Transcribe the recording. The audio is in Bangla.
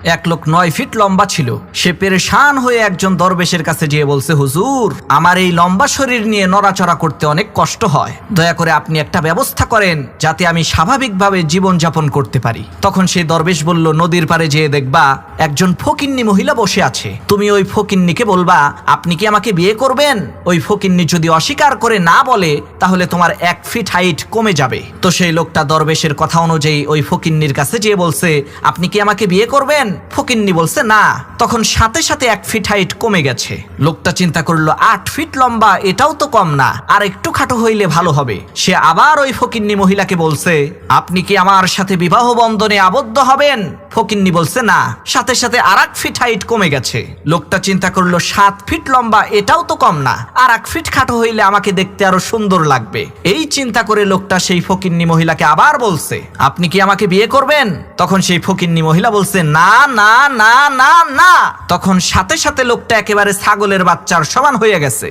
এক লোক 9 ফিট লম্বা ছিল। সে পেরেশান হয়ে একজন দরবেশের কাছে গিয়ে বলছে, হুজুর, আমার এই লম্বা শরীর নিয়ে নড়াচড়া করতে অনেক কষ্ট হয়, দয়া করে আপনি একটা ব্যবস্থা করেন যাতে আমি স্বাভাবিকভাবে জীবন যাপন করতে পারি। তখন সেই দরবেশ বলল, নদীর পাড়ে যেয়ে দেখবা একজন ফকিন্নি মহিলা বসে আছে, তুমি ওই ফকিন্নিকে বলবা আপনি কি আমাকে বিয়ে করবেন। ওই ফকিন্নি যদি অস্বীকার করে না বলে তাহলে তোমার 1 ফিট হাইট কমে যাবে। তো সেই লোকটা দরবেশের কথা অনুযায়ী ওই ফকিন্নির কাছে যেয়ে বলছে, আপনি কি আমাকে বিয়ে করবেন। ফকিন্নি বলছে না। তখন সাথে সাথে 1 ফিট হাইট কমে গেছে। লোকটা চিন্তা করলো, 8 ফিট লম্বা, এটাও তো কম না, আর একটু খাটো হইলে ভালো হবে। সে আবার ওই ফকিন্নি মহিলাকে বলছে, আপনি কি আমার সাথে বিবাহ বন্ধনে আবদ্ধ হবেন। ফকিন্নি বলছে না। সাথে সাথে আর 1 ফিট হাইট কমে গেছে। লোকটা চিন্তা করলো, 7 ফিট লম্বা, এটাও তো কম না, আর 1 ফিট খাটো হইলে আমাকে দেখতে আরো সুন্দর লাগবে। এই চিন্তা করে লোকটা সেই ফকিন্নি মহিলাকে আবার বলছে, আপনি কি আমাকে বিয়ে করবেন। তখন সেই ফকিন্নি মহিলা বলছে, না না না না না। তখন সাথে সাথে লোকটা একেবারে ছাগলের বাচ্চার সমান হয়ে গেছে।